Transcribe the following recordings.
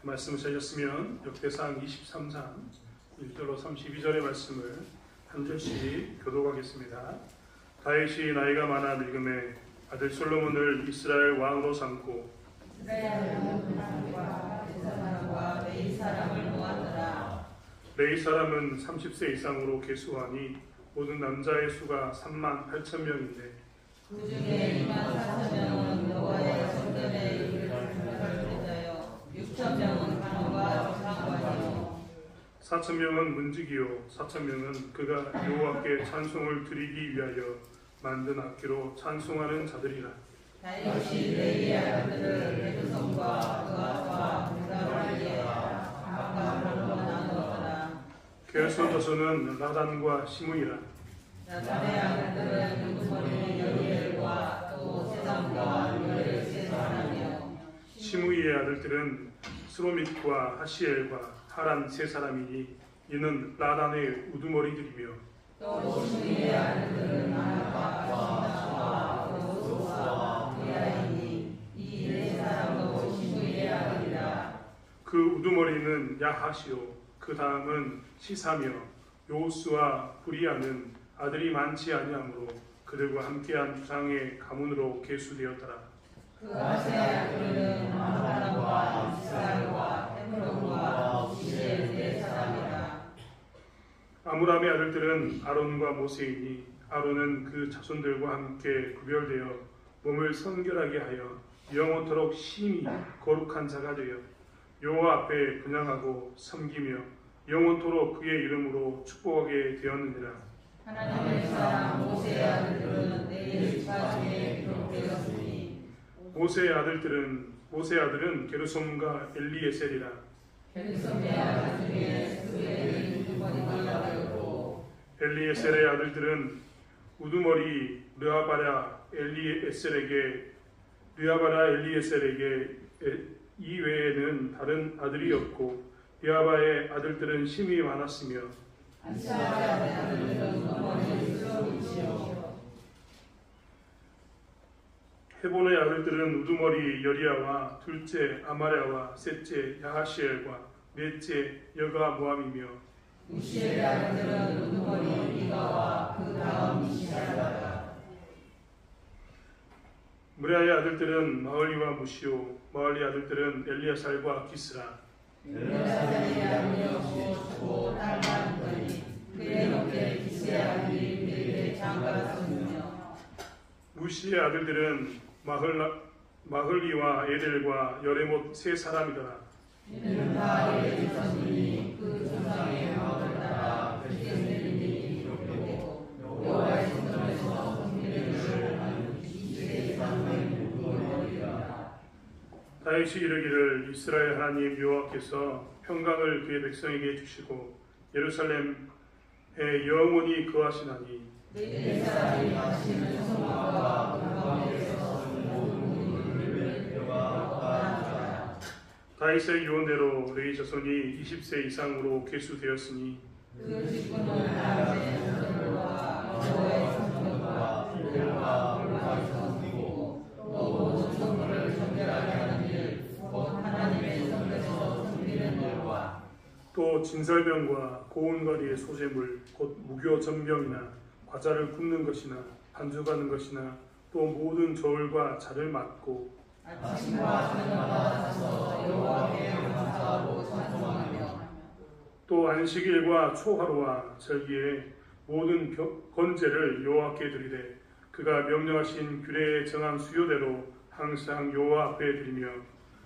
말씀을 찾았으면 역대상 23장 1절로 32절의 말씀을 한 절씩 교독하겠습니다. 다윗이 나이가 많아 늙음에 아들 솔로몬을 이스라엘 왕으로 삼고 레위 사람은 30세 이상으로 계수하니 모든 남자의 수가 3만 8천 명인데 그 중에 2만 4천 명은 여호와의 성전에 이를 전달하여 6천 명은 간호가 조상관이요 4천 명은 문지기요 4천 명은 그가 여호와께 찬송을 드리기 위하여 만든 악기로 찬송하는 자들이라. 다윗이 레위의 아들들을 게르손과 그앗과 므라리에 각각 별로 나누었더라. 게르손 자손은 라단과 시므이라. 라단의 아들들은 우두머리 여리엘과 또 세상과 요엘 세 사람이요 시므이의 아들들은 스로밋과 하시엘과 하란 세 사람이니 이는 라단의 우두머리들이며 또 시므이의 아들들은 아합과 신다와 오스와 미야이니 이 네 사람도 시므이의 아들이라. 그 우두머리는 야하시요 그 다음은 시사며 요수와 부리아는 아들이 많지 아니하므로 그들과 함께한 부상의 가문으로 계수되었더라. 그 아세 아들은 아므람과 이스라엘과 헤브론과 이스라엘 네 사람이라. 아므람의 아들들은 아론과 모세이니 아론은 그 자손들과 함께 구별되어 몸을 성결하게 하여 영원토록 심히 거룩한 자가 되어 여호와 앞에 분향하고 섬기며 영원토록 그의 이름으로 축복하게 되었느니라. 하나님의 사람 모세의 아들들은 네 지파 중에 기록되었으니 모세의 아들은 게르솜과 엘리에셀이라. 게르솜의 아들 중에 스웨이 우두머리가 되었고 엘리에셀의 아들들은 우두머리 르아바라 엘리에셀에게 이외에는 다른 아들이 없고 르아바의 아들들은 심히 많았으며 이스라엘의 아들들은 우두머리 스로이시요 헤본의 아들들은 우두머리 여리아와 둘째 아마랴와 셋째 야하시엘과 넷째 여가모함이며 무시엘의 아들들은 우두머리 미가와 그 다음 이시야라. 무랴의 아들들은 마흘리와 무시오 마흘리 아들들은 엘리아살과 기스라. 엘리아살의 아들이었고 또 딸만 거니 그의 어깨에 기스의 아들이 그에게 장가가 섰으며 무시의 아들들은 마흘리와 에델과 여레못 세 사람이더라. 이는 다 예의 자손이니 그 조상의 마음을 따라 베들레헴이 기록되고 여호와의 성전에서 성기를 하는 20세 이상의 우두머리라. 다윗이 이르기를 이스라엘 하나님 여호와께서 평강을 그의 백성에게 주시고 예루살렘에 영원히 거하시나니 네 사람이 마시는 성막과 그 가운데서 모든 문을 들어가 다윗의 유언대로 레위 자손이 20세 이상으로 계수되었으니 그 직분은 하나님의 성전과 여호와의 성전과 들과 불과에서 섬기고 또 모든 성물을 정결하게 하는 일, 곧 하나님의 성전에서 섬기는 일과 또 진설병과 고운거리의 소재물 곧 무교 전병이나 과자를 굽는 것이나 반죽하는 것이나 또 모든 저울과 자를 맡고 아침과 저녁마다 가서 여호와께 감사하고 찬송하며 또 안식일과 초하루와 절기에 모든 번제를 여호와께 드리되 그가 명령하신 규례에 정한 수요대로 항상 여호와 앞에 드리며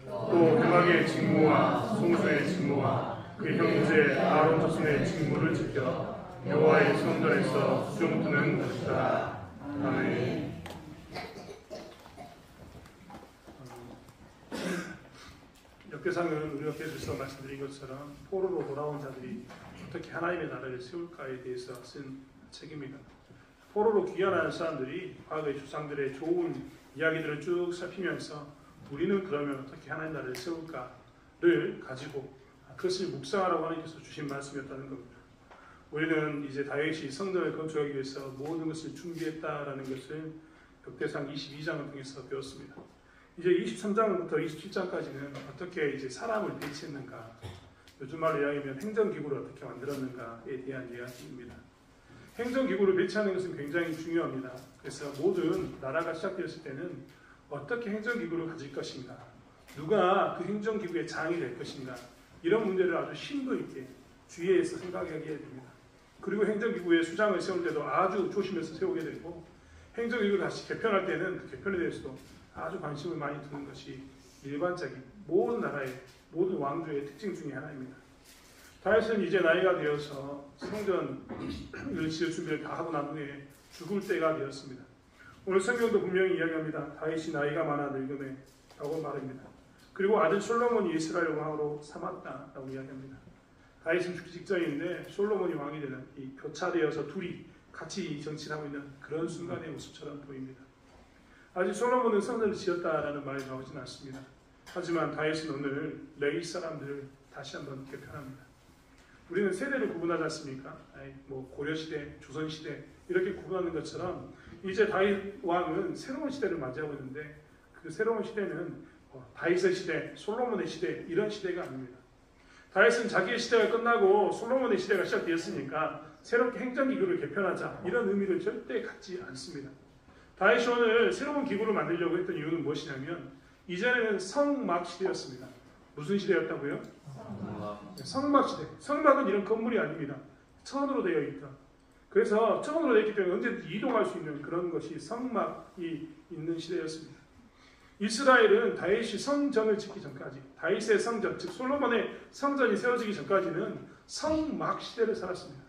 또 회막의 직무와 송수의 직무와 그 형제 아론 자손의 직무를 지켜 여호와의 성전에서 수종드는 것이다. 아멘. 역대상은 우리가 계속해서 말씀드린 것처럼 포로로 돌아온 자들이 어떻게 하나님의 나라를 세울까에 대해서 쓴 책입니다. 포로로 귀환하는 사람들이 과거의 조상들의 좋은 이야기들을 쭉 살피면서 우리는 그러면 어떻게 하나님의 나라를 세울까를 가지고 그것을 묵상하라고 하나님께서 주신 말씀이었다는 겁니다. 우리는 이제 다윗이 성전을 건축하기 위해서 모든 것을 준비했다라는 것을 역대상 22장을 통해서 배웠습니다. 이제 23장부터 27장까지는 어떻게 이제 사람을 배치했는가, 요즘 말로 이야기하면 행정기구를 어떻게 만들었는가에 대한 이야기입니다. 행정기구를 배치하는 것은 굉장히 중요합니다. 그래서 모든 나라가 시작되었을 때는 어떻게 행정기구를 가질 것인가, 누가 그 행정기구의 장이 될 것인가, 이런 문제를 아주 심도 있게 주의해서 생각하게 됩니다. 그리고 행정기구의 수장을 세울 때도 아주 조심해서 세우게 되고, 행정기구를 다시 개편할 때는 그 개편에 대해서도 아주 관심을 많이 두는 것이 일반적인 모든 나라의 모든 왕조의 특징 중에 하나입니다. 다윗은 이제 나이가 되어서 성전을 지을 준비를 다 하고 난 후에 죽을 때가 되었습니다. 오늘 성경도 분명히 이야기합니다. 다윗이 나이가 많아 늙음에 라고 말합니다. 그리고 아들 솔로몬이 이스라엘 왕으로 삼았다라고 이야기합니다. 다윗은 죽기 직전인데 솔로몬이 왕이 되는 이 교차되어서 둘이 같이 정치를 하고 있는 그런 순간의 모습처럼 보입니다. 아직 솔로몬은 성전을 지었다라는 말이 나오진 않습니다. 하지만 다윗은 오늘 레위 사람들을 다시 한번 개편합니다. 우리는 세대를 구분하지 않습니까? 고려시대, 조선시대 이렇게 구분하는 것처럼 이제 다윗 왕은 새로운 시대를 맞이하고 있는데, 그 새로운 시대는 다윗의 시대, 솔로몬의 시대 이런 시대가 아닙니다. 다윗은 자기의 시대가 끝나고 솔로몬의 시대가 시작되었으니까 새롭게 행정기구를 개편하자 이런 의미를 절대 갖지 않습니다. 다윗이 오늘 새로운 기구를 만들려고 했던 이유는 무엇이냐면, 이전에는 성막 시대였습니다. 무슨 시대였다고요? 성막 시대. 성막은 이런 건물이 아닙니다. 천으로 되어 있다. 그래서 천으로 되어 있기 때문에 언제든지 이동할 수 있는 그런 것이 성막이 있는 시대였습니다. 이스라엘은 다윗이 성전을 짓기 전까지, 다윗의 성전, 즉 솔로몬의 성전이 세워지기 전까지는 성막 시대를 살았습니다.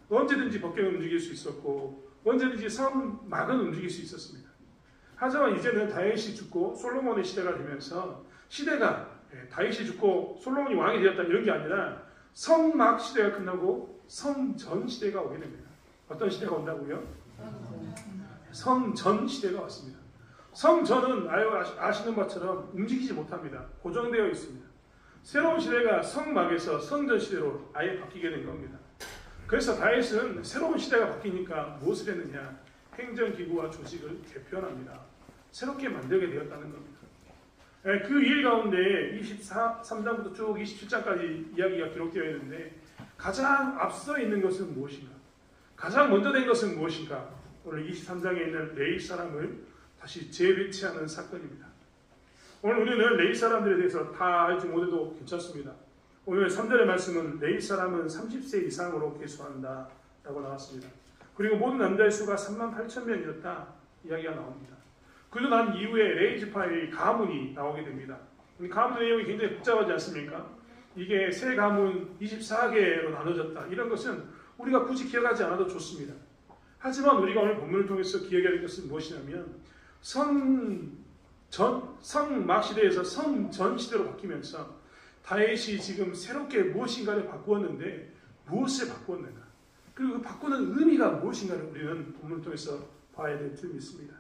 언제든지 법궤는 움직일 수 있었고 언제든지 성막은 움직일 수 있었습니다. 하지만 이제는 다윗이 죽고 솔로몬의 시대가 되면서 시대가 다윗이 죽고 솔로몬이 왕이 되었다 이런 게 아니라 성막 시대가 끝나고 성전 시대가 오게 됩니다. 어떤 시대가 온다고요? 성전 시대가 왔습니다. 성전은 아시는 것처럼 움직이지 못합니다. 고정되어 있습니다. 새로운 시대가 성막에서 성전 시대로 아예 바뀌게 된 겁니다. 그래서 다윗은 새로운 시대가 바뀌니까 무엇을 했느냐? 행정기구와 조직을 개편합니다. 새롭게 만들게 되었다는 겁니다. 그 일 가운데 23장부터 쭉 27장까지 이야기가 기록되어 있는데, 가장 앞서 있는 것은 무엇인가? 가장 먼저 된 것은 무엇인가? 오늘 23장에 있는 레위 사람을 다시 재배치하는 사건입니다. 오늘 우리는 레위 사람들에 대해서 다 알지 못해도 괜찮습니다. 오늘 3절의 말씀은 레위 사람은 30세 이상으로 계수한다 라고 나왔습니다. 그리고 모든 남자의 수가 38,000명이었다 이야기가 나옵니다. 그리고 난 이후에 레위 지파의 가문이 나오게 됩니다. 가문 내용이 굉장히 복잡하지 않습니까? 이게 세 가문 24개로 나눠졌다. 이런 것은 우리가 굳이 기억하지 않아도 좋습니다. 하지만 우리가 오늘 본문을 통해서 기억해야 할 것은 무엇이냐면, 성막 시대에서 성전 시대로 바뀌면서 다윗이 지금 새롭게 무엇인가를 바꾸었는데 무엇을 바꾸었는가? 그리고 그 바꾸는 의미가 무엇인가를 우리는 본문을 통해서 봐야 될 줄 믿습니다.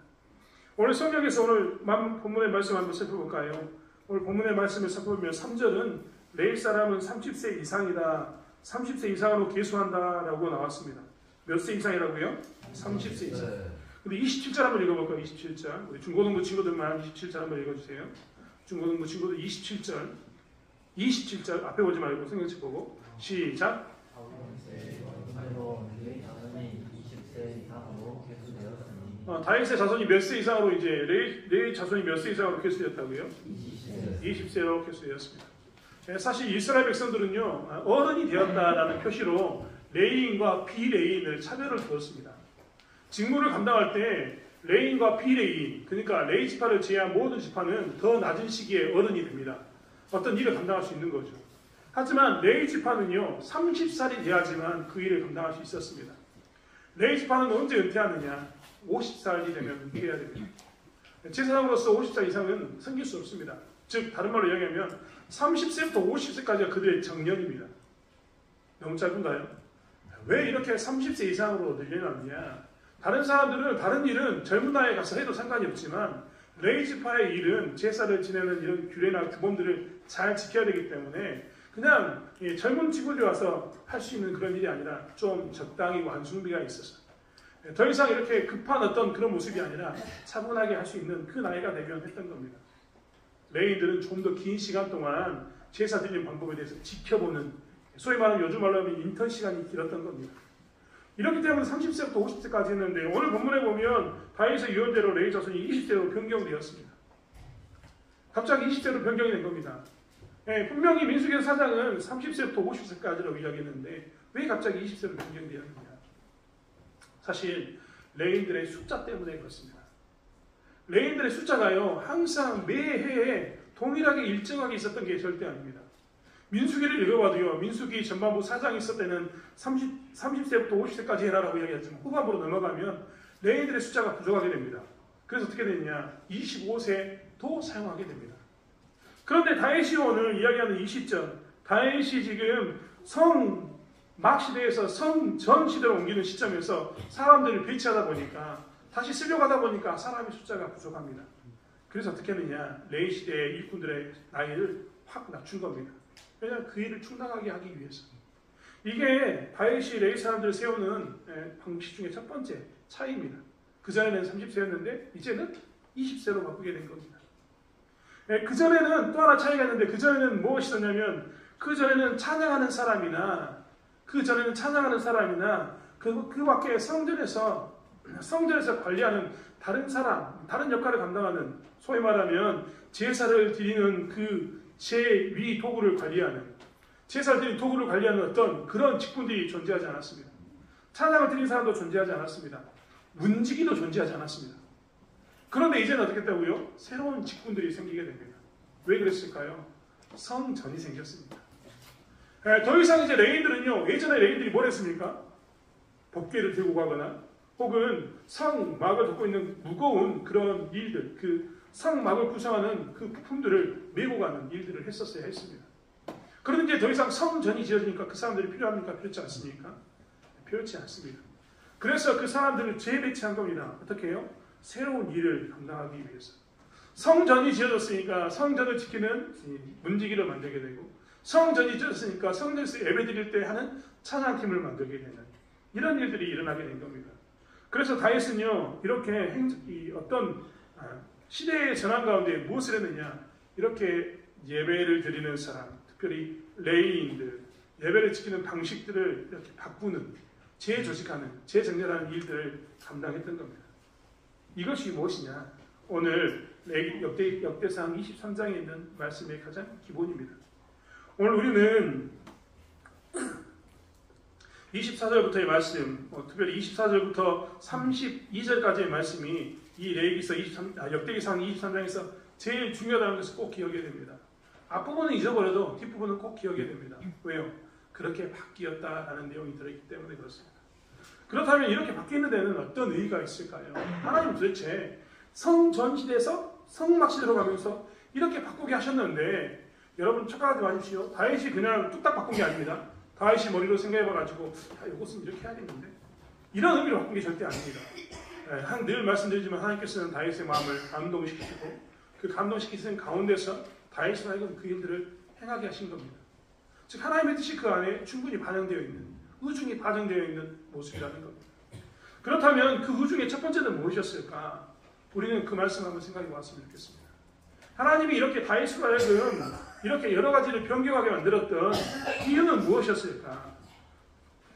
오늘 성경에서 오늘 본문의 말씀 한번 살펴볼까요? 오늘 본문의 말씀을 살펴보면 3절은 레위 사람은 30세 이상이다. 30세 이상으로 계수한다라고 나왔습니다. 몇 세 이상이라고요? 30세 이상. 근데 27절 한번 읽어볼까요? 27절. 우리 중고등부 친구들만 27절 한번 읽어주세요. 중고등부 친구들 27절 앞에 보지 말고 성경책 보고 시작. 다윗의 자손이 몇 세 이상으로 이제 레위 자손이 몇 세 이상으로 계수되었다고요? 20세로 계수되었습니다. 사실 이스라엘 백성들은요, 어른이 되었다라는 표시로 레위인과 비레위인을 차별을 두었습니다. 직무를 감당할 때 레위인과 비레위인, 그러니까 레위 지파를 제외한 모든 지파는 더 낮은 시기에 어른이 됩니다. 어떤 일을 감당할 수 있는 거죠. 하지만 레위 지파는요, 30살이 돼야지만 그 일을 감당할 수 있었습니다. 레위 지파는 언제 은퇴하느냐? 50살이 되면 은퇴해야 됩니다. 제사장으로서 50살 이상은 섬길 수 없습니다. 즉 다른 말로 이야기하면 30세부터 50세까지가 그들의 정년입니다. 너무 짧은가요? 왜 이렇게 30세 이상으로 늘려놨냐? 다른 사람들은 다른 일은 젊은 나이에 가서 해도 상관이 없지만 레위 지파의 일은 제사를 지내는 이런 규례나 규범들을 잘 지켜야 되기 때문에 그냥 젊은 친구들이 와서 할 수 있는 그런 일이 아니라 좀 적당히 완충비가 있어서 더 이상 이렇게 급한 어떤 그런 모습이 아니라 차분하게 할 수 있는 그 나이가 되면 했던 겁니다. 레위인들은 좀 더 긴 시간 동안 제사 드리는 방법에 대해서 지켜보는, 소위 말하는 요즘 말로 하면 인턴 시간이 길었던 겁니다. 이렇기 때문에 30세부터 50세까지 했는데, 오늘 본문에 보면 다윗의 유언대로 레위 자손이 20세로 변경되었습니다. 갑자기 20세로 변경이 된 겁니다. 분명히 민수기 4장은 30세부터 50세까지라고 이야기했는데 왜 갑자기 20세로 변경되었느냐. 사실 레위인들의 숫자 때문에 그렇습니다. 레위인들의 숫자가요, 항상 매해에 동일하게 일정하게 있었던 게 절대 아닙니다. 민수기를 읽어봐도요, 민수기 전반부 4장이 있을 때는 30세부터 50세까지 해라라고 이야기했지만 후반부로 넘어가면 레위인들의 숫자가 부족하게 됩니다. 그래서 어떻게 되느냐, 25세도 사용하게 됩니다. 그런데 다윗이 오늘 이야기하는 이 시점, 다윗이 지금 성 막 시대에서 성 전 시대로 옮기는 시점에서 사람들을 배치하다 보니까, 다시 쓰려고 하다 보니까 사람의 숫자가 부족합니다. 그래서 어떻게 했느냐, 레위 시대의 일꾼들의 나이를 확 낮춘 겁니다. 왜냐하면 그 일을 충당하게 하기 위해서. 이게 다윗이 레위 사람들을 세우는 방식 중에 첫 번째 차이입니다. 그전에는 30세였는데 이제는 20세로 바꾸게 된 겁니다. 그전에는 또 하나 차이가 있는데, 그전에는 무엇이 있었냐면, 그전에는 찬양하는 사람이나 그 밖에 성전에서 관리하는 다른 사람, 다른 역할을 감당하는, 소위 말하면 제사를 드리는 그 제위 도구를 관리하는, 제사를 드리는 도구를 관리하는 어떤 그런 직분들이 존재하지 않았습니다. 찬양을 드리는 사람도 존재하지 않았습니다. 문지기도 존재하지 않았습니다. 그런데 이제는 어떻게 했다고요? 새로운 직분들이 생기게 됩니다. 왜 그랬을까요? 성전이 생겼습니다. 더 이상 이제 레위인들은요, 예전에 레위인들이 뭘 했습니까? 법궤를 들고 가거나 혹은 성막을 덮고 있는 무거운 그런 일들, 그 성막을 구성하는 그 부품들을 메고 가는 일들을 했었어야 했습니다. 그런데 이제 더 이상 성전이 지어지니까 그 사람들이 필요합니까? 필요치 않습니까? 필요치 않습니다. 그래서 그 사람들을 재배치한 겁니다. 어떻게 해요? 새로운 일을 감당하기 위해서. 성전이 지어졌으니까 성전을 지키는 문지기를 만들게 되고, 성전이 지어졌으니까 성전에서 예배드릴 때 하는 찬양팀을 만들게 되는 이런 일들이 일어나게 된 겁니다. 그래서 다윗은요, 이렇게 어떤 시대의 전환 가운데 무엇을 했느냐, 이렇게 예배를 드리는 사람, 특별히 레위인들, 예배를 지키는 방식들을 이렇게 바꾸는, 재조직하는, 재정렬하는 일들을 감당했던 겁니다. 이것이 무엇이냐? 오늘 역대상 23장에 있는 말씀의 가장 기본입니다. 오늘 우리는 24절부터의 말씀, 특별히 24절부터 32절까지의 말씀이 이 역대기상 23장에서 제일 중요하다는 것을 꼭 기억해야 됩니다. 앞부분은 잊어버려도 뒷부분은 꼭 기억해야 됩니다. 왜요? 그렇게 바뀌었다라는 내용이 들어있기 때문에 그렇습니다. 그렇다면 이렇게 바뀌는 데는 어떤 의의가 있을까요? 하나님 도대체 성전시대에서 성막시대로 가면서 이렇게 바꾸게 하셨는데, 여러분 착각하지 마십시오. 다윗이 그냥 뚝딱 바꾼 게 아닙니다. 다윗이 머리로 생각해봐가지고 이것은 이렇게 해야겠는데, 이런 의미로 바꾼 게 절대 아닙니다. 늘 말씀드리지만 하나님께서는 다윗의 마음을 감동시키시고, 그 감동시키시는 가운데서 다윗을 하여금 그 일들을 행하게 하신 겁니다. 즉 하나님의 뜻이 그 안에 충분히 반영되어 있는, 의중이 반영되어 있는 모습이라는 겁니다. 그렇다면 그 의중의 첫 번째는 무엇이었을까? 우리는 그 말씀 한번 생각해 보았으면 좋겠습니다. 하나님이 이렇게 다윗으로 하여금 이렇게 여러 가지를 변경하게 만들었던 이유는 무엇이었을까?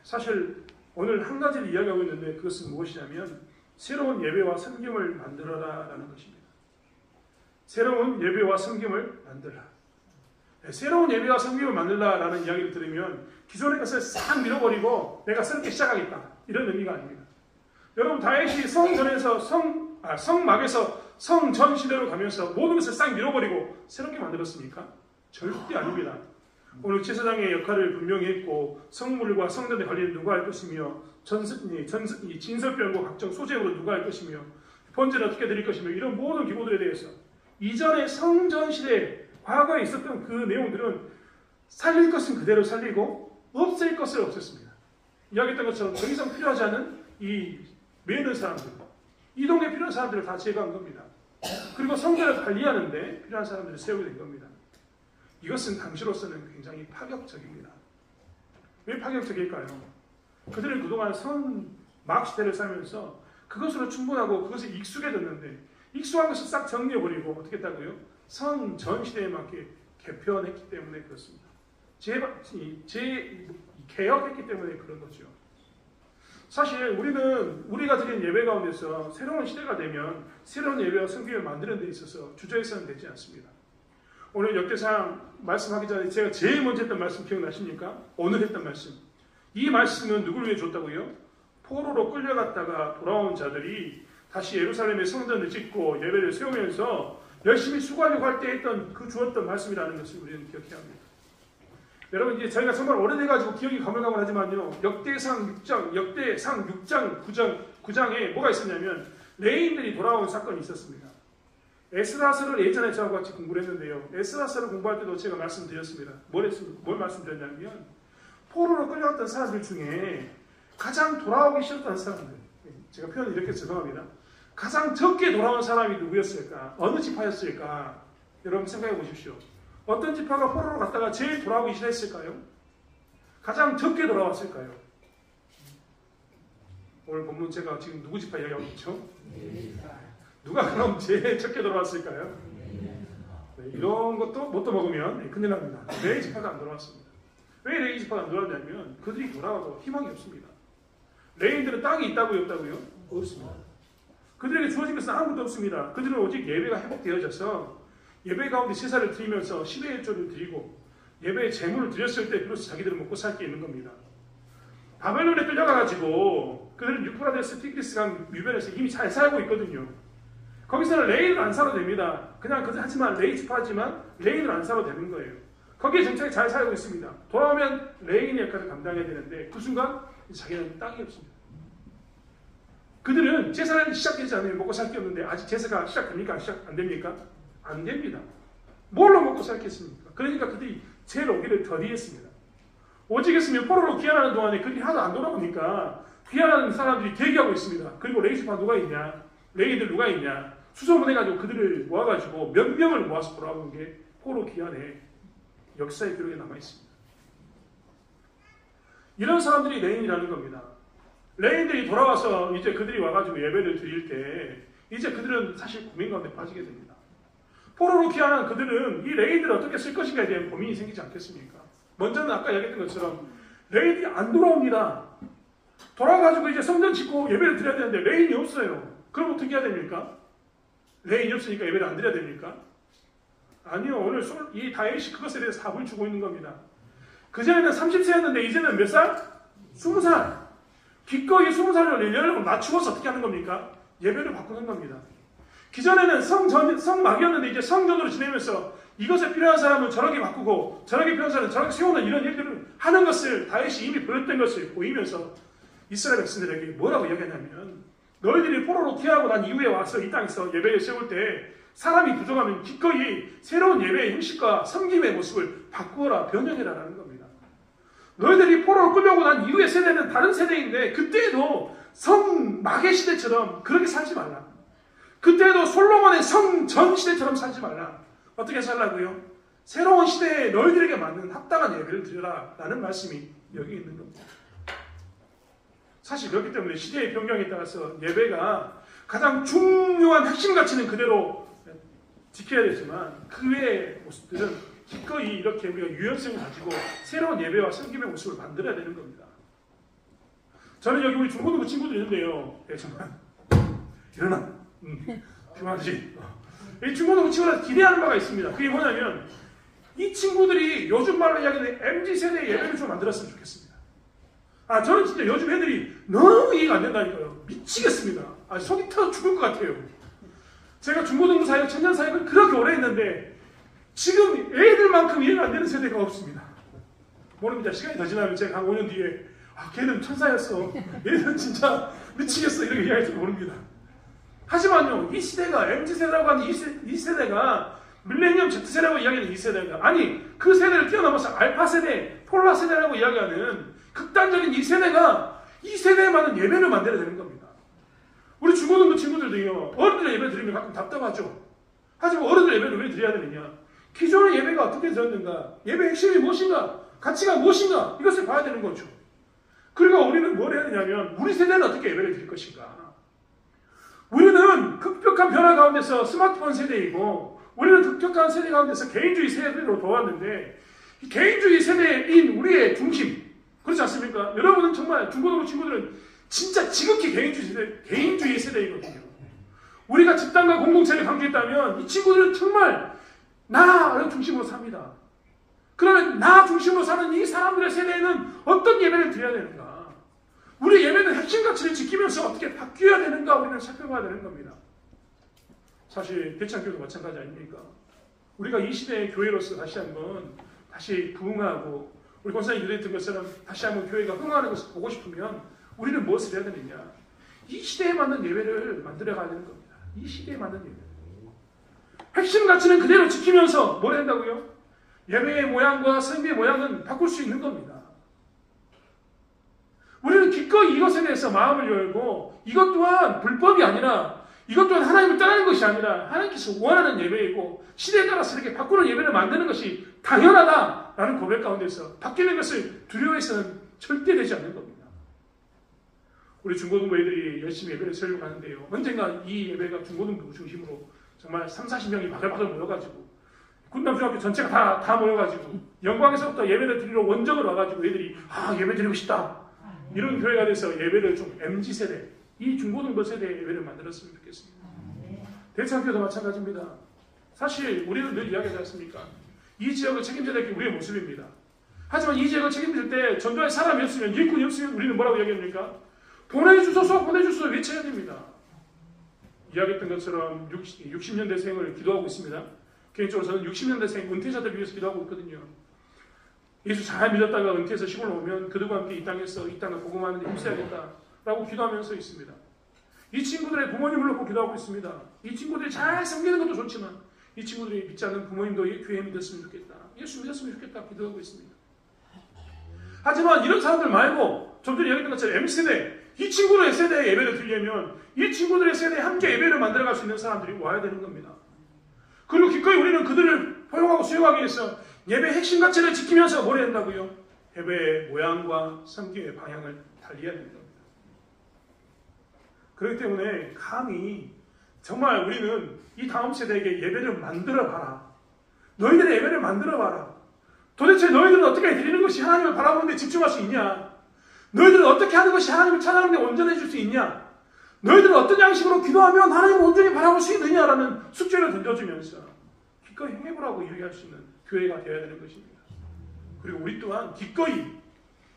사실 오늘 한 가지를 이야기하고 있는데, 그것은 무엇이냐면 새로운 예배와 섬김을 만들어라라는 것입니다. 새로운 예배와 섬김을 만들라. 새로운 예배와 섬김을 만들라라는 이야기를 들으면 기존의 것을 싹 밀어버리고 내가 새롭게 시작하겠다, 이런 의미가 아닙니다. 여러분, 다윗이 성막에서 성전 시대로 가면서 모든 것을 싹 밀어버리고 새롭게 만들었습니까? 절대 아닙니다. 오늘 제사장의 역할을 분명히 했고, 성물과 성전의 관리를 누가 할 것이며, 진설병과 각종 소재로 누가 할 것이며, 번제를 어떻게 드릴 것이며, 이런 모든 기구들에 대해서 이전의 성전 시대 과거에 있었던 그 내용들은 살릴 것은 그대로 살리고 없앨 것을 없앴습니다. 이야기했던 것처럼 더 이상 필요하지 않은 이 매는 사람들, 이동에 필요한 사람들을 다 제거한 겁니다. 그리고 성전을 관리하는데 필요한 사람들을 세우게 된 겁니다. 이것은 당시로서는 굉장히 파격적입니다. 왜 파격적일까요? 그들은 그동안 성막 시대를 살면서 그것으로 충분하고 그것에 익숙해졌는데, 익숙한 것을 싹 정리해버리고 어떻게 했다고요? 성전 시대에 맞게 개편했기 때문에 그렇습니다. 개혁했기 때문에 그런 거죠. 사실 우리가 드린 예배 가운데서 새로운 시대가 되면 새로운 예배와 성경을 만드는 데 있어서 주저해서는 되지 않습니다. 오늘 역대상 말씀하기 전에 제가 제일 먼저 했던 말씀 기억나십니까? 오늘 했던 말씀. 이 말씀은 누구를 위해 줬다고요? 포로로 끌려갔다가 돌아온 자들이 다시 예루살렘의 성전을 짓고 예배를 세우면서 열심히 수고하려고 할 때 했던 주었던 말씀이라는 것을 우리는 기억해야 합니다. 여러분, 이제 저희가 정말 오래돼가지고 기억이 가물가물하지만요, 역대상 6장 9장에 뭐가 있었냐면 레인들이 돌아온 사건이 있었습니다. 에스라서를 예전에 저와 같이 공부를 했는데요, 에스라서를 공부할 때도 제가 말씀드렸습니다. 뭘 말씀드렸냐면 포로로 끌려갔던 사람들 중에 가장 돌아오기 싫었던 사람들, 제가 표현을 이렇게 죄송합니다. 가장 적게 돌아온 사람이 누구였을까? 어느 지파였을까? 여러분 생각해 보십시오. 어떤 지파가 포로로 갔다가 제일 돌아오기 싫었을까요? 가장 적게 돌아왔을까요? 오늘 본문 제가 지금 누구 지파 이야기하고 있죠? 누가 그럼 제일 적게 돌아왔을까요? 네, 이런 것도 못 떠먹으면 큰일 납니다. 레위 지파가 안 돌아왔습니다. 왜 레위 지파가 안 돌아왔냐면 그들이 돌아와도 희망이 없습니다. 레위인들은 땅이 있다고요? 없다고요? 없습니다. 그들에게 주어진 것은 아무것도 없습니다. 그들은 오직 예배가 회복되어져서 예배 가운데 제사를 드리면서 10의 1조를 드리고 예배에 제물을 드렸을 때 비로소 자기들은 먹고 살 게 있는 겁니다. 바벨론에 끌려가가지고 그들은 유프라데스 티그리스 강 유변에서 이미 잘 살고 있거든요. 거기서는 레인을 안 사도 됩니다. 그냥 하지만 레이 지파지만 레인을 안 사도 되는 거예요. 거기에 정착이 잘 살고 있습니다. 돌아오면 레인의 역할을 감당해야 되는데 그 순간 자기는 땅이 없습니다. 그들은 제사는 시작되지 않으면 먹고 살 게 없는데 아직 제사가 시작됩니까? 시작 안 됩니까? 안 됩니다. 뭘로 먹고 살겠습니까? 그러니까 그들이 제일 오기를 더디했습니다. 오직했으면 포로로 귀환하는 동안에 그들이 하나도 안 돌아오니까 귀환하는 사람들이 대기하고 있습니다. 그리고 레이지파 누가 있냐? 레이들 누가 있냐? 수소문해가지고 그들을 모아가지고 몇 명을 모아서 돌아오는 게 포로 귀환의 역사의 기록에 남아있습니다. 이런 사람들이 레인이라는 겁니다. 레인들이 돌아와서 이제 그들이 와가지고 예배를 드릴 때 이제 그들은 사실 고민 가운데 빠지게 됩니다. 포로로 귀환한 그들은 이 레인들을 어떻게 쓸 것인가에 대한 고민이 생기지 않겠습니까? 먼저는 아까 얘기했던 것처럼 레인이 안 돌아옵니다. 돌아가지고 이제 성전 짓고 예배를 드려야 되는데 레인이 없어요. 그럼 어떻게 해야 됩니까? 레인이 없으니까 예배를 안 드려야 됩니까? 아니요. 오늘 이 다윗이 그것에 대해서 답을 주고 있는 겁니다. 그전에는 30세였는데 이제는 몇 살? 20살. 기꺼이 20살로 내년을 낮추어서 어떻게 하는 겁니까? 예배를 바꾸는 겁니다. 기존에는 성막이었는데 이제 성전으로 지내면서 이것에 필요한 사람은 저렇게 바꾸고 저렇게 필요한 사람은 저렇게 세우는 이런 일들을 하는 것을 다윗이 이미 보였던 것을 보이면서 이스라엘 백성들에게 뭐라고 이야기하냐면 너희들이 포로로 귀환하고 난 이후에 와서 이 땅에서 예배를 세울 때 사람이 부족하면 기꺼이 새로운 예배의 형식과 섬김의 모습을 바꾸어라, 변형해라라는 겁니다. 너희들이 포로로 끌려오고 난 이후의 세대는 다른 세대인데 그때에도 성막의 시대처럼 그렇게 살지 말라. 그때도 솔로몬의 성전 시대처럼 살지 말라. 어떻게 살라고요? 새로운 시대에 너희들에게 맞는 합당한 예배를 드려라 라는 말씀이 여기 있는 겁니다. 사실 그렇기 때문에 시대의 변경에 따라서 예배가 가장 중요한 핵심 가치는 그대로 지켜야 되지만 그 외의 모습들은 기꺼이 이렇게 우리가 유연성을 가지고 새로운 예배와 섬김의 모습을 만들어야 되는 겁니다. 저는 여기 우리 중고등부 친구들 있는데요. 정말 일어나. 그만하지. 이 중고등부 친구들 기대하는 바가 있습니다. 그게 뭐냐면 이 친구들이 요즘 말로 이야기하는 MZ세대의 예배를 좀 만들었으면 좋겠습니다. 저는 진짜 요즘 애들이 너무 이해가 안 된다니까요. 미치겠습니다. 속이 터져 죽을 것 같아요. 제가 중고등부 사역, 청년 사역을 그렇게 오래 했는데 지금 애들만큼 이해가 안 되는 세대가 없습니다. 모릅니다. 시간이 더 지나면 제가 한 5년 뒤에 걔는 천사였어. 얘는 진짜 미치겠어. 이렇게 이야기할지 모릅니다. 하지만요, 이 시대가 MZ세대라고 하는 이 세대가 밀레니엄 Z세대라고 이야기하는 이 세대가 그 세대를 뛰어넘어서 알파세대, 폴라세대라고 이야기하는 극단적인 이 세대가 이 세대에 맞는 예배를 만들어야 되는 겁니다. 우리 중고등부 친구들도요, 어른들 예배 드리면 가끔 답답하죠. 하지만 어른들 예배를 왜 드려야 되느냐? 기존의 예배가 어떻게 드렸는가? 예배의 핵심이 무엇인가? 가치가 무엇인가? 이것을 봐야 되는 거죠. 그러니까 우리는 뭘 해야 되냐면 우리 세대는 어떻게 예배를 드릴 것인가? 우리는 급격한 변화 가운데서 스마트폰 세대이고 우리는 급격한 세대 가운데서 개인주의 세대로 도왔는데 이 개인주의 세대인 우리의 중심 그렇지 않습니까? 여러분은 정말 중고등부 친구들은 진짜 지극히 개인주의 세대이거든요. 우리가 집단과 공동체를 강조했다면 이 친구들은 정말 나를 중심으로 삽니다. 그러면 나 중심으로 사는 이 사람들의 세대에는 어떤 예배를 드려야 되는가? 우리 예배는 핵심 가치를 지키면서 어떻게 바뀌어야 되는가 우리는 살펴봐야 되는 겁니다. 사실 대창교도 마찬가지 아닙니까? 우리가 이 시대의 교회로서 다시 한번 다시 부흥하고 우리 권사님 기도했던 것처럼 다시 한번 교회가 흥하는 것을 보고 싶으면 우리는 무엇을 해야 되느냐? 이 시대에 맞는 예배를 만들어 가야 되는 겁니다. 이 시대에 맞는 예배. 핵심 가치는 그대로 지키면서 뭘 한다고요? 예배의 모양과 성비의 모양은 바꿀 수 있는 겁니다. 우리는 기꺼이 이것에 대해서 마음을 열고 이것 또한 불법이 아니라 이것 또한 하나님을 따르는 것이 아니라 하나님께서 원하는 예배이고 시대에 따라서 이렇게 바꾸는 예배를 만드는 것이 당연하다라는 고백 가운데서 바뀌는 것을 두려워해서는 절대 되지 않는 겁니다. 우리 중고등부 애들이 열심히 예배를 세우려고 하는데요. 언젠가 이 예배가 중고등부 중심으로 정말 30-40명이 바글바글 모여가지고 군남중학교 전체가 다 모여가지고 영광에서부터 예배를 드리러 원정을 와가지고 애들이 예배 드리고 싶다. 이런 교회가 돼서 예배를 좀 MZ세대, 이 중고등부 세대의 예배를 만들었으면 좋겠습니다. 대창교도 마찬가지입니다. 사실 우리는 늘 이야기하지 않습니까? 이 지역을 책임져야 될 게 우리의 모습입니다. 하지만 이 지역을 책임질 때 전도할 사람이 없으면 일꾼이 없으면 우리는 뭐라고 이야기합니까? 보내주소서 외쳐야 됩니다. 이야기했던 것처럼 60년대생을 기도하고 있습니다. 개인적으로 저는 60년대생 은퇴자들 위해서 기도하고 있거든요. 예수 잘 믿었다가 은퇴해서 시골로 오면 그들과 함께 이 땅에서 이 땅을 복음하는 데 힘써야겠다라고 기도하면서 있습니다. 이 친구들의 부모님을 놓고 기도하고 있습니다. 이 친구들이 잘 섬기는 것도 좋지만 이 친구들이 믿지 않는 부모님도 교회 믿었으면 좋겠다. 예수 믿었으면 좋겠다 기도하고 있습니다. 하지만 이런 사람들 말고 좀 전에 얘기했던 것처럼 M세대 이 친구들의 세대에 예배를 드리려면 이 친구들의 세대에 함께 예배를 만들어갈 수 있는 사람들이 와야 되는 겁니다. 그리고 기꺼이 우리는 그들을 포용하고 수용하기 위해서 예배의 핵심 가치를 지키면서 뭘 해야 된다고요? 예배의 모양과 섬김의 방향을 달리해야 되는 겁니다. 그렇기 때문에 감히 정말 우리는 이 다음 세대에게 예배를 만들어봐라. 너희들의 예배를 만들어봐라. 도대체 너희들은 어떻게 드리는 것이 하나님을 바라보는 데 집중할 수 있냐? 너희들은 어떻게 하는 것이 하나님을 찬양하는 데 온전해질 수 있냐? 너희들은 어떤 양식으로 기도하면 하나님을 온전히 바라볼 수 있느냐라는 숙제를 던져주면서 기꺼이 행해보라고 이야기할 수 있는 교회가 되어야 되는 것입니다. 그리고 우리 또한 기꺼이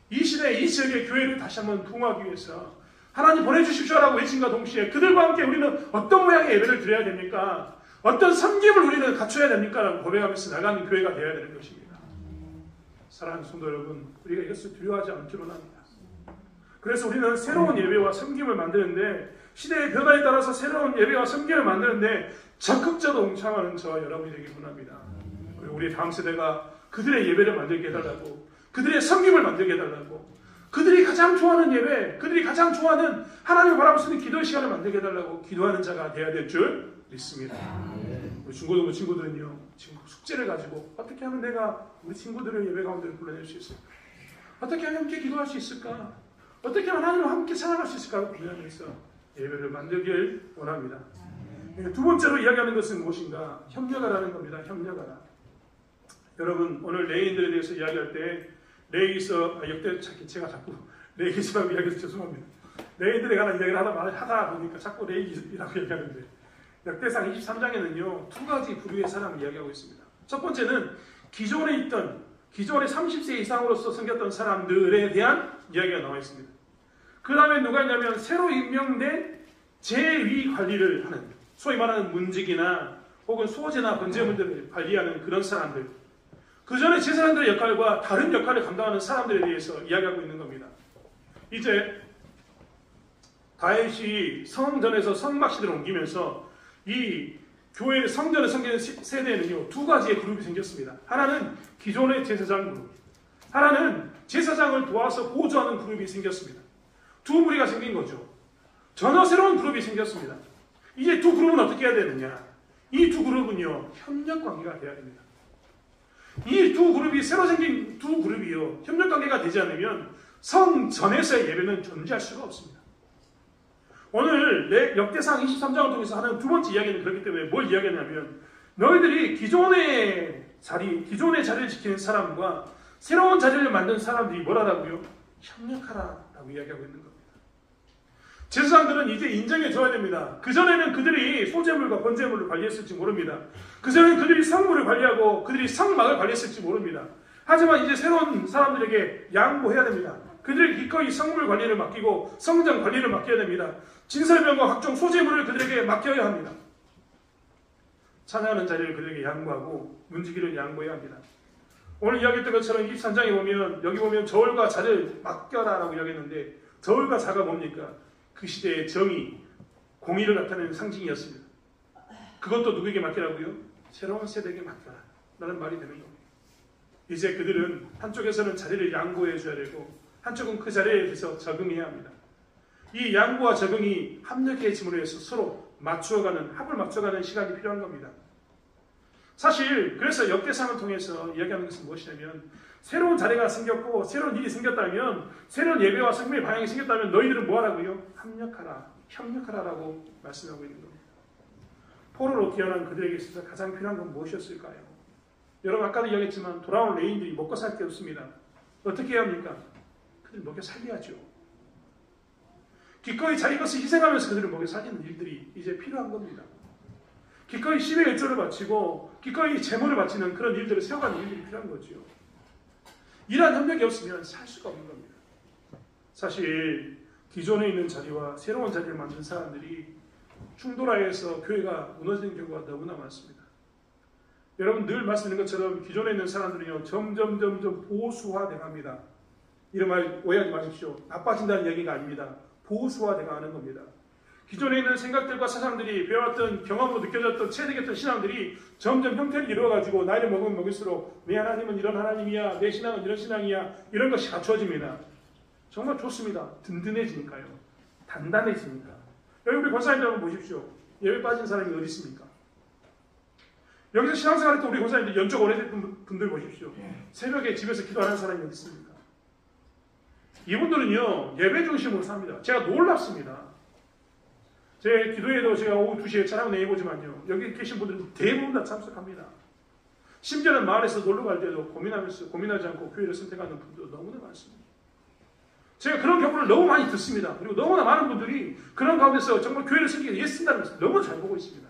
이 시대에 이 지역의 교회를 다시 한번 부흥하기 위해서 하나님 보내주십시오라고 외침과 동시에 그들과 함께 우리는 어떤 모양의 예배를 드려야 됩니까? 어떤 섬김을 우리는 갖춰야 됩니까? 라고 고백하면서 나가는 교회가 되어야 되는 것입니다. 사랑하는 성도 여러분, 우리가 이것을 두려워하지 않기로 합니다. 그래서 우리는 새로운 예배와 섬김을 만드는데 시대의 변화에 따라서 새로운 예배와 섬김을 만드는데 적극적으로 동참하는 저와 여러분이 되길 원합니다. 그리고 우리 다음 세대가 그들의 예배를 만들게 해달라고 그들의 섬김을 만들게 해달라고 그들이 가장 좋아하는 예배 그들이 가장 좋아하는 하나님을 바라볼 수 있는 기도의 시간을 만들게 해달라고 기도하는 자가 되어야 될 줄 믿습니다. 우리 중고등부 친구들은요 지금 숙제를 가지고 어떻게 하면 내가 우리 친구들을 예배 가운데 불러낼 수 있을까? 어떻게 하면 함께 기도할 수 있을까? 어떻게 하면 하나님과 함께 찬양할 수 있을까? 고민하면서 예배를 만들길 원합니다. 두 번째로 이야기하는 것은 무엇인가? 협력하라는 겁니다. 협력하라. 여러분 오늘 레이인들에 대해서 이야기할 때 레이에서 제가 자꾸 레이기스라고 이야기해서 죄송합니다. 레이인들에 관한 이야기를 하다 보니까 자꾸 레이기라고 얘기하는데 역대상 23장에는요 두 가지 부류의 사람을 이야기하고 있습니다. 첫 번째는 기존에 30세 이상으로서 섬겼던 사람들에 대한 이야기가 나와 있습니다. 그 다음에 누가 있냐면 새로 임명된 제위 관리를 하는 소위 말하는 문직이나 혹은 소제나 번제물들을 관리하는 그런 사람들 그 전에 제사장들의 역할과 다른 역할을 감당하는 사람들에 대해서 이야기하고 있는 겁니다. 이제 다윗이 성전에서 성막시대로 옮기면서 이 교회 성전을 섬기는 세대에는요 두 가지의 그룹이 생겼습니다. 하나는 기존의 제사장 그룹, 하나는 제사장을 도와서 보조하는 그룹이 생겼습니다. 두 무리가 생긴 거죠. 전혀 새로운 그룹이 생겼습니다. 이제 두 그룹은 어떻게 해야 되느냐? 이 두 그룹은요 협력 관계가 돼야 됩니다. 이 두 그룹이 새로 생긴 두 그룹이요 협력 관계가 되지 않으면 성전에서의 예배는 존재할 수가 없습니다. 오늘 역대상 23장을 통해서 하는 두 번째 이야기는 그렇기 때문에 뭘 이야기하냐면 너희들이 기존의 자리를 지키는 사람과 새로운 자리를 만든 사람들이 뭐라고요? 협력하라라고 이야기하고 있는 겁니다. 제사장들은 이제 인정해줘야 됩니다. 그전에는 그들이 소재물과 번제물을 관리했을지 모릅니다. 그전에는 그들이 성물을 관리하고 그들이 성막을 관리했을지 모릅니다. 하지만 이제 새로운 사람들에게 양보해야 됩니다. 그들에게 기꺼이 성물 관리를 맡기고 성전 관리를 맡겨야 됩니다. 진설병과 각종 소재물을 그들에게 맡겨야 합니다. 찬양하는 자리를 그들에게 양보하고 문지기를 양보해야 합니다. 오늘 이야기했던 것처럼 23장에 보면 여기 보면 저울과 자를 맡겨라라고 이야기했는데 저울과 자가 뭡니까? 그 시대의 정의, 공의를 나타내는 상징이었습니다. 그것도 누구에게 맡기라고요? 새로운 세대에게 맡겨라 라는 말이 되는 겁니다. 이제 그들은 한쪽에서는 자리를 양보해 줘야 되고 한쪽은 그 자리에 대해서 적응해야 합니다. 이 양보와 적응이 합력해짐으로 해서 서로 합을 맞춰가는 시간이 필요한 겁니다. 사실 그래서 역대상을 통해서 이야기하는 것은 무엇이냐면 새로운 자리가 생겼고 새로운 일이 생겼다면 새로운 예배와 성밀 방향이 생겼다면 너희들은 뭐하라고요? 협력하라라고 말씀하고 있는 겁니다. 포로로 뛰어난 그들에게 있어서 가장 필요한 건 무엇이었을까요? 여러분 아까도 이야기했지만 돌아온 레인들이 먹고 살 게 없습니다. 어떻게 해야 합니까? 그들을 먹여 살려야죠. 기꺼이 자기 것을 희생하면서 그들을 먹여 살리는 일들이 이제 필요한 겁니다. 기꺼이 심의 열조를 바치고 기꺼이 재물을 바치는 그런 일들을 세워가는 일들이 필요한 거죠. 이러한 협력이 없으면 살 수가 없는 겁니다. 사실 기존에 있는 자리와 새로운 자리를 만든 사람들이 충돌하여서 교회가 무너지는 경우가 너무나 많습니다. 여러분 늘 말씀드린 것처럼 기존에 있는 사람들은요 점점 보수화돼갑니다. 이런 말 오해하지 마십시오. 나빠진다는 얘기가 아닙니다. 보수화돼가는 겁니다. 기존에 있는 생각들과 사상들이 배워왔던 경험으로 느껴졌던 체득했던 신앙들이 점점 형태를 이루어가지고 나이를 먹으면 먹을수록 내 하나님은 이런 하나님이야, 내 신앙은 이런 신앙이야, 이런 것이 갖춰집니다. 정말 좋습니다. 든든해지니까요. 단단해지니까. 여기 우리 권사님들 한번 보십시오. 예배 빠진 사람이 어디 있습니까? 여기서 신앙생활 했던 우리 권사님들 연적 오래된 분들 보십시오. 새벽에 집에서 기도하는 사람이 어디 있습니까? 이분들은요 예배 중심으로 삽니다. 제가 놀랍습니다. 제 기도회도 제가 오후 2시에 찬양을 내보지만요 여기 계신 분들은 대부분 다 참석합니다. 심지어는 마을에서 놀러 갈 때도 고민하지 않고 교회를 선택하는 분들도 너무나 많습니다. 제가 그런 경우를 너무 많이 듣습니다. 그리고 너무나 많은 분들이 그런 가운데서 정말 교회를 섬기기 위해 쓴다는 것을 너무 잘 보고 있습니다.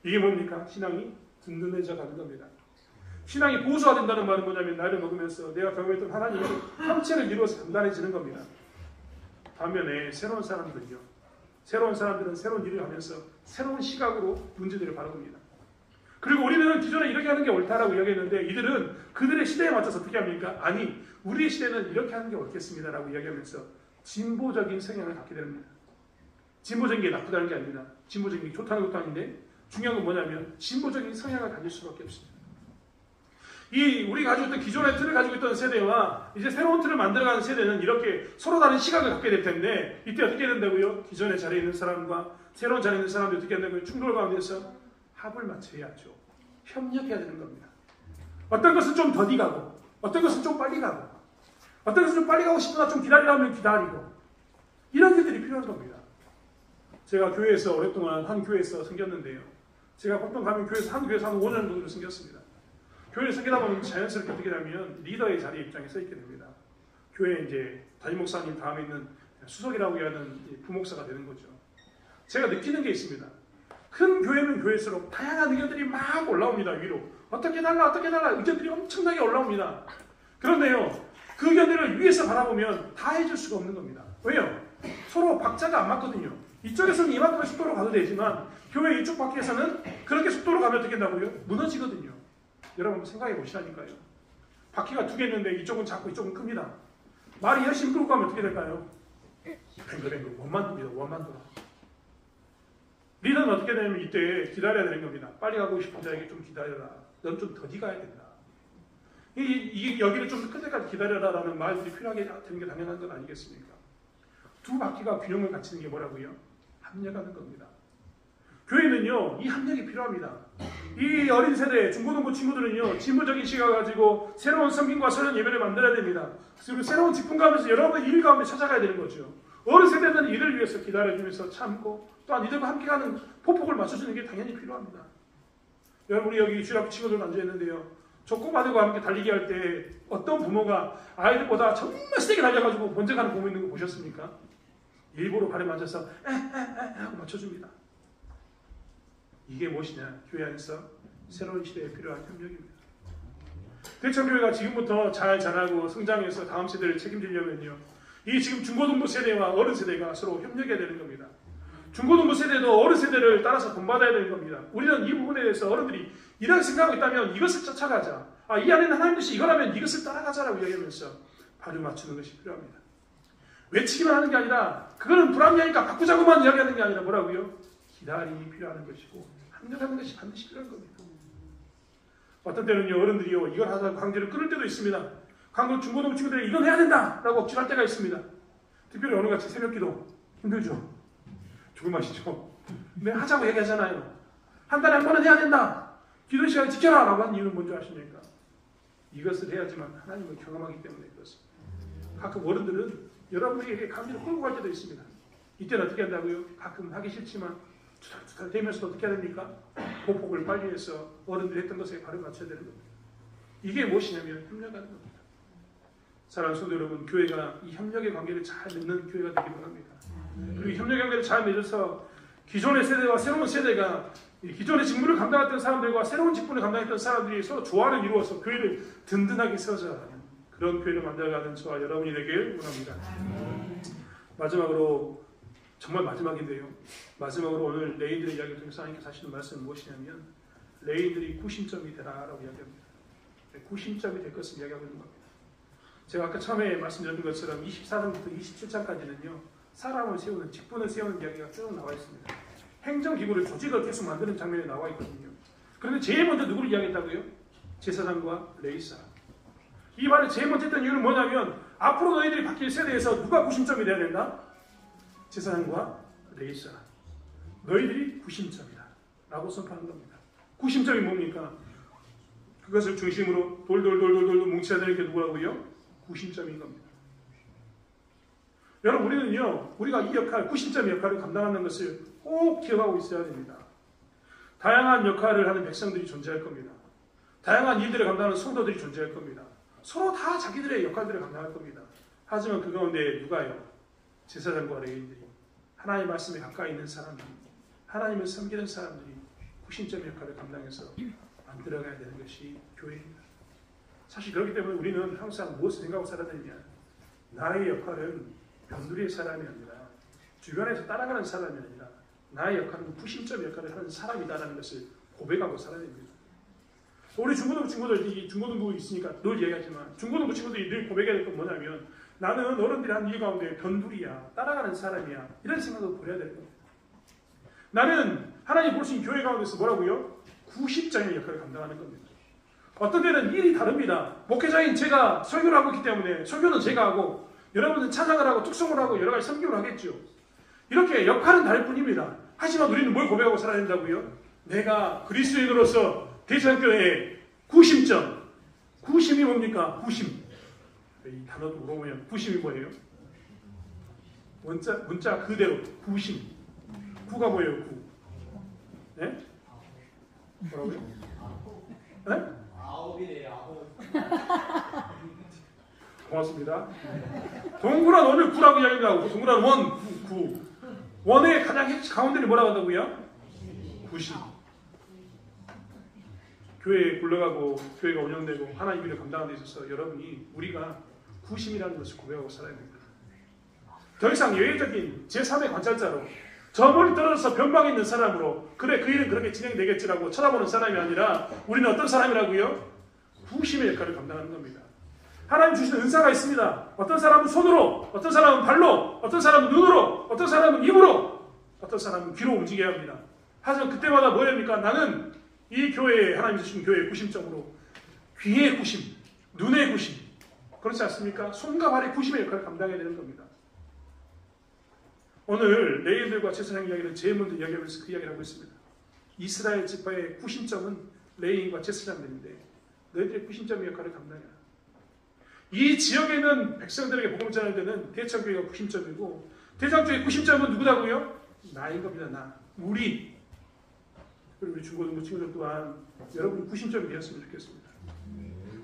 이게 뭡니까? 신앙이 든든해져 가는 겁니다. 신앙이 보수화된다는 말은 뭐냐면 나이를 먹으면서 내가 경험했던 하나님의 함체를 이루어서 단단해지는 겁니다. 반면에 새로운 사람들은 새로운 일을 하면서 새로운 시각으로 문제들을 바라봅니다. 그리고 우리는 기존에 이렇게 하는 게 옳다라고 이야기했는데 이들은 그들의 시대에 맞춰서 어떻게 합니까? 아니 우리의 시대는 이렇게 하는 게 옳겠습니다라고 이야기하면서 진보적인 성향을 갖게 됩니다. 진보적인 게 나쁘다는 게 아닙니다. 진보적인 게 좋다는 것도 아닌데 중요한 건 뭐냐면 진보적인 성향을 가질 수밖에 없습니다. 우리가 가지고 있던 기존의 틀을 가지고 있던 세대와 이제 새로운 틀을 만들어가는 세대는 이렇게 서로 다른 시각을 갖게 될 텐데 이때 어떻게 된다고요? 기존의 자리에 있는 사람과 새로운 자리에 있는 사람들이 어떻게 된다고요? 충돌 가운데서 합을 맞춰야죠. 협력해야 되는 겁니다. 어떤 것은 좀 더디 가고 어떤 것은 좀 빨리 가고 어떤 것은 좀 빨리 가고 싶으나 좀 기다리라면 기다리고 이런 것들이 필요한 겁니다. 제가 교회에서 오랫동안 한 교회에서 섬겼는데요. 제가 보통 가면 한 교회에서 한 5년 정도 섬겼습니다. 교회를 섬기다 보면 자연스럽게 어떻게 되면 리더의 자리에 입장에 서 있게 됩니다. 교회 이제 담임 목사님 다음에 있는 수석이라고 하는 부목사가 되는 거죠. 제가 느끼는 게 있습니다. 큰 교회는 교회일수록 다양한 의견들이 막 올라옵니다. 위로. 어떻게 달라 의견들이 엄청나게 올라옵니다. 그런데요. 그 의견들을 위에서 바라보면 다 해줄 수가 없는 겁니다. 왜요? 서로 박자가 안 맞거든요. 이쪽에서는 이만큼의 속도로 가도 되지만 교회 이쪽 밖에서는 그렇게 속도로 가면 어떻게 된다고요? 무너지거든요. 여러분 생각해 보시라니까요. 바퀴가 두 개 있는데 이쪽은 작고 이쪽은 큽니다. 말이 열심히 끌고 가면 어떻게 될까요? 뱅글뱅글 원만 돌아. 리더는 어떻게 되냐면 이때 기다려야 되는 겁니다. 빨리 가고 싶은 자에게 좀 기다려라. 넌 좀 더디 가야 된다. 여기를 좀 끝까지 기다려라라는 말들이 필요하게 되는 게 당연한 건 아니겠습니까? 두 바퀴가 균형을 갖추는 게 뭐라고요? 합력하는 겁니다. 교회는요, 이 합력이 필요합니다. 이 어린 세대, 중고등부 친구들은요, 진보적인 시각을 가지고 새로운 섬김과 새로운 예배를 만들어야 됩니다. 그리고 새로운 직분 가운데서 여러분의 일 가운데 찾아가야 되는 거죠. 어른 세대는 이를 위해서 기다려주면서 참고 또한 이들과 함께 가는 포폭을 맞춰주는 게 당연히 필요합니다. 여러분 우리 여기 주일학교 친구들 앉아있는데요. 저 꼬마들과 함께 달리기 할 때 어떤 부모가 아이들보다 정말 세게 달려가지고 먼저 가는 부모 있는 거 보셨습니까? 일부러 발에 맞춰서 하고 맞춰줍니다. 이게 무엇이냐? 교회 안에서 새로운 시대에 필요한 협력입니다. 대천교회가 지금부터 잘 자라고 성장해서 다음 세대를 책임지려면요. 이 지금 중고등부 세대와 어른 세대가 서로 협력해야 되는 겁니다. 중고등부 세대도 어른 세대를 따라서 본받아야 되는 겁니다. 우리는 이 부분에 대해서 어른들이 이렇게 생각하고 있다면 이것을 쫓아가자. 이 안에는 하나님 뜻이 이거라면 이것을 따라가자라고 이야기하면서 발을 맞추는 것이 필요합니다. 외치기만 하는 게 아니라 그거는 불합리하니까 바꾸자고만 이야기하는 게 아니라 뭐라고요? 기다림이 필요한 것이고 합력하는 것이 반드시 필요한 겁니다. 어떤 때는요 어른들이요 이걸 하자고 강제로 끊을 때도 있습니다. 강도 중고등부 친구들이 이건 해야 된다라고 억지로 할 때가 있습니다. 특별히 오늘같이 새벽기도 힘들죠. 죽을 맛이죠. 근데 하자고 얘기하잖아요. 한 달에 한 번은 해야 된다. 기도 시간을 지켜라 라고 한 이유는 뭔지 아십니까? 이것을 해야지만 하나님을 경험하기 때문에 그렇습니다. 가끔 어른들은 여러분에게 강제로 끌고 갈 때도 있습니다. 이때는 어떻게 한다고요? 가끔 하기 싫지만 투닥투닥 되면서 어떻게 해야 됩니까? 보폭을 빨리 해서 어른들이 했던 것에 발을 맞춰야 되는 겁니다. 이게 무엇이냐면 협력하는 겁니다. 사랑하는 성도 여러분, 교회가 이 협력의 관계를 잘 맺는 교회가 되기 바랍니다. 그리고 이 협력의 관계를 잘 맺어서 기존의 세대와 새로운 세대가 기존의 직무를 감당했던 사람들과 새로운 직분을 감당했던 사람들이 서로 조화를 이루어서 교회를 든든하게 세워져야 하는 그런 교회를 만들어가는 저와 여러분이 되길 원합니다. 마지막으로 정말 마지막인데요. 마지막으로 오늘 레인들의 이야기를 통해서 하나님께서 하시는 말씀은 무엇이냐면 레인들이 구심점이 되라라고 이야기합니다. 구심점이 될 것을 이야기하고 있는 겁니다. 제가 아까 처음에 말씀드렸던 것처럼 24장부터 27장까지는요. 사람을 세우는, 직분을 세우는 이야기가 쭉 나와 있습니다. 행정기구를, 조직을 계속 만드는 장면이 나와 있거든요. 그런데 제일 먼저 누구를 이야기했다고요? 제사장과 레위사람. 이 말을 제일 먼저 했던 이유는 뭐냐면 앞으로 너희들이 바뀔 세대에서 누가 구심점이 돼야 된다? 제사장과 레위사람. 너희들이 구심점이다 라고 선포하는 겁니다. 구심점이 뭡니까? 그것을 중심으로 돌돌 뭉쳐야 되는 게 누구라고요? 구심점인 겁니다. 여러분 우리는요. 우리가 이 역할, 구심점 역할을 감당하는 것을 꼭 기억하고 있어야 됩니다. 다양한 역할을 하는 백성들이 존재할 겁니다. 다양한 일들을 감당하는 성도들이 존재할 겁니다. 서로 다 자기들의 역할들을 감당할 겁니다. 하지만 그 가운데 누가요? 제사장과 레위인들이 하나님의 말씀에 가까이 있는 사람들이 하나님을 섬기는 사람들이 구심점 역할을 감당해서 만들어가야 되는 것이 교회입니다. 사실 그렇기 때문에 우리는 항상 무엇을 생각하고 살아야 되냐? 나의 역할은 변두리의 사람이 아니라 주변에서 따라가는 사람이 아니라 나의 역할은 구심점 역할을 하는 사람이다라는 것을 고백하고 살아야 됩니다. 우리 중고등부 친구들, 중고등부 있으니까 늘 얘기하지만 중고등부 친구들이 늘 고백해야 될 건 뭐냐면 나는 어른들이 한 일 가운데 변두리야, 따라가는 사람이야 이런 생각을 버려야 되는 겁니다. 나는 하나님 보신 교회 가운데서 뭐라고요? 구십장의 역할을 감당하는 겁니다. 어떤 때는 일이 다릅니다. 목회자인 제가 설교를 하고 있기 때문에 설교는 제가 하고 여러분은 찬양을 하고 tuk송을 하고 여러 가지 섬김을 하겠죠. 이렇게 역할은 다를 뿐입니다. 하지만 우리는 뭘 고백하고 살아야 된다고요? 내가 그리스도인으로서 대천교회의 구심점. 구심이 뭡니까? 구심. 이 단어도 물어보면 구심이 뭐예요? 문자 그대로 구심. 구가 뭐예요? 구. 네? 뭐라고요? 네? 아홉이래요. 아홉. 고맙습니다. 동그란 원을 구라고 이야기하고 동그란 원, 구. 원의 가장 가운데를 뭐라고 한다고요? 구심. 교회에 굴러가고 교회가 운영되고 하나님 일을 감당하는 데 있어서 여러분이 우리가 구심이라는 것을 고백하고 살아야 됩니다. 더 이상 예외적인 제3의 관찰자로 저 멀리 떨어져서 변방에 있는 사람으로 그래 그 일은 그렇게 진행되겠지라고 쳐다보는 사람이 아니라 우리는 어떤 사람이라고요? 구심의 역할을 감당하는 겁니다. 하나님 주신 은사가 있습니다. 어떤 사람은 손으로, 어떤 사람은 발로, 어떤 사람은 눈으로, 어떤 사람은 입으로, 어떤 사람은 귀로 움직여야 합니다. 하지만 그때마다 뭐 해야 합니까? 나는 이 교회에 하나님 주신 교회의 구심점으로 귀의 구심, 눈의 구심 그렇지 않습니까? 손과 발의 구심의 역할을 감당해야 되는 겁니다. 오늘 레위인들과 제사장 이야기를 제일 먼저 이야기하면서 그 이야기를 하고 있습니다. 이스라엘 지파의 구심점은 레위인과 제사장들인데 너희들의 구심점의 역할을 감당해라. 이 지역에 있는 백성들에게 복음을 전할 때는 대천교회가 구심점이고 대장주의 구심점은 누구다고요? 나인 겁니다. 나. 우리. 그리고 우리 중고등부 친구들 또한 여러분이 구심점이 되었으면 좋겠습니다.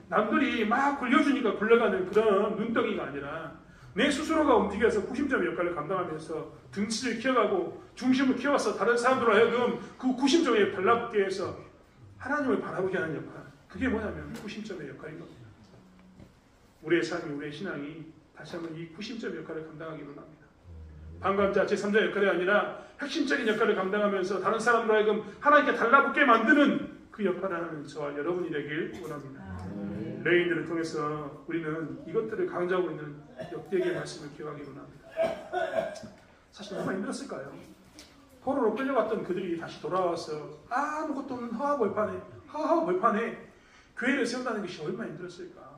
남들이 막 굴려주니까 굴러가는 그런 눈덩이가 아니라 내 스스로가 움직여서 구심점의 역할을 감당하면서 등치를 키워가고 중심을 키워서 다른 사람들로 하여금 그 구심점에 달라붙게 해서 하나님을 바라보게 하는 역할. 그게 뭐냐면 구심점의 역할인 겁니다. 우리의 삶이, 우리의 신앙이 다시 한번 이 구심점의 역할을 감당하기로 합니다. 방관자, 제3자 역할이 아니라 핵심적인 역할을 감당하면서 다른 사람들로 하여금 하나님께 달라붙게 만드는 그 역할을 하는 저와 여러분이 되길 원합니다. 레인들을 통해서 우리는 이것들을 강조하고 있는 역대기의 말씀을 기억하기 원합니다. 사실 얼마나 힘들었을까요? 포로로 끌려갔던 그들이 다시 돌아와서 아무것도 없는 허허 벌판에 교회를 세운다는 것이 얼마나 힘들었을까.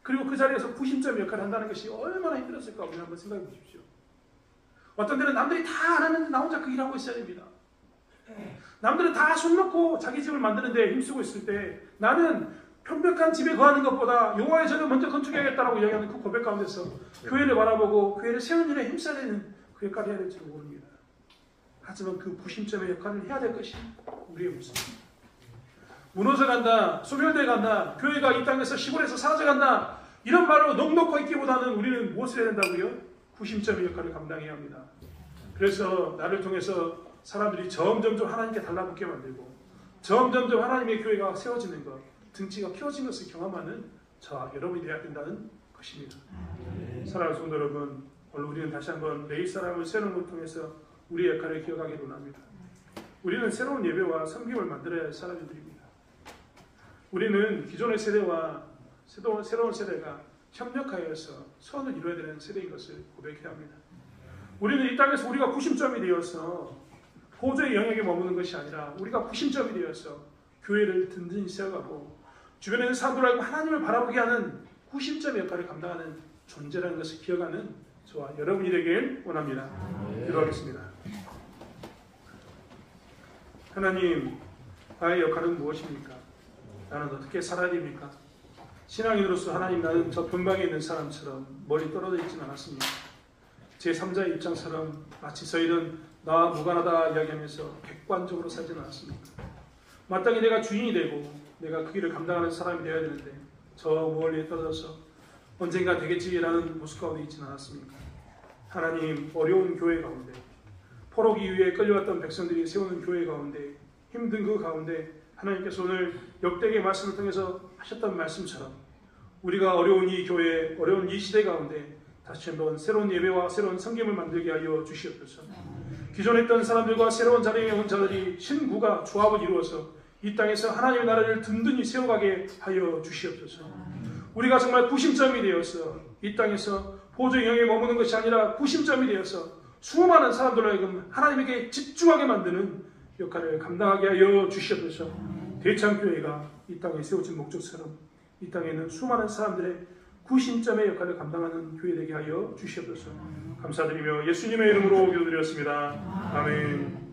그리고 그 자리에서 구심점의 역할을 한다는 것이 얼마나 힘들었을까. 우리 한번 생각해 보십시오. 어떤 데는 남들이 다 안 하는데 나 혼자 그 일하고 있어야 됩니다. 남들은 다 손 놓고 자기 집을 만드는데 힘쓰고 있을 때 나는 편벽한 집에 거하는 것보다 여호와의 전을 먼저 건축해야겠다라고 이야기하는 그 고백 가운데서 교회를 바라보고 교회를 세우는 일에 힘써야 되는 그 역할을 해야 될지도 모릅니다. 하지만 그 구심점의 역할을 해야 될 것이 우리의 모습입니다. 무너져 간다, 소멸돼 간다, 교회가 이 땅에서 시골에서 사라져 간다, 이런 말로 넉넉히 있기보다는 우리는 무엇을 해야 된다고요? 구심점의 역할을 감당해야 합니다. 그래서 나를 통해서 사람들이 점점점 하나님께 달라붙게 만들고 점점점 하나님의 교회가 세워지는 것, 등치가 키워진 것을 경험하는 저와 여러분이 되어야 된다는 것입니다. 사랑하는 성도 여러분, 오늘 우리는 다시 한번 매일 사람을 세우는 것을 통해서 우리의 역할을 기억하기로 합니다. 우리는 새로운 예배와 섬김을 만들어야 할 사람들입니다. 우리는 기존의 세대와 새로운 세대가 협력하여서 선을 이루어야 되는 세대인 것을 고백해야 합니다. 우리는 이 땅에서 우리가 구심점이 되어서 보좌의 영역에 머무는 것이 아니라 우리가 구심점이 되어서 교회를 든든히 세워가고 주변에 있는 사람들하고 하나님을 바라보게 하는 구심점의 역할을 감당하는 존재라는 것을 기억하는 저와 여러분이 되길 원합니다. 기도하겠습니다. 하나님, 나의 역할은 무엇입니까? 나는 어떻게 살아야 됩니까? 신앙인으로서 하나님, 나는 저 변방에 있는 사람처럼 멀리 떨어져 있지는 않았습니다. 제3자의 입장처럼 마치 저희는 나와 무관하다 이야기하면서 객관적으로 살지는 않았습니다. 마땅히 내가 주인이 되고 내가 그 길을 감당하는 사람이 되어야 되는데 저 멀리 떨어져서 언젠가 되겠지라는 모습 가운데 있지는 않았습니까? 하나님, 어려운 교회 가운데 포로기 위에 끌려왔던 백성들이 세우는 교회 가운데 힘든 그 가운데 하나님께서 오늘 역대기의 말씀을 통해서 하셨던 말씀처럼 우리가 어려운 이 교회, 어려운 이 시대 가운데 다시 한번 새로운 예배와 새로운 성김을 만들게 하여 주시옵소서. 기존에 있던 사람들과 새로운 자리에 온 자들이 신구가 조합을 이루어서 이 땅에서 하나님의 나라를 든든히 세워가게 하여 주시옵소서. 우리가 정말 구심점이 되어서 이 땅에서 보좌의 영역에 머무는 것이 아니라 구심점이 되어서 수많은 사람들로 하여금 하나님에게 집중하게 만드는 역할을 감당하게 하여 주시옵소서. 대창교회가 이 땅에 세워진 목적처럼 이 땅에 있는 수많은 사람들의 구심점의 역할을 감당하는 교회 되게 하여 주시옵소서. 감사드리며 예수님의 이름으로 기도드렸습니다. 아멘.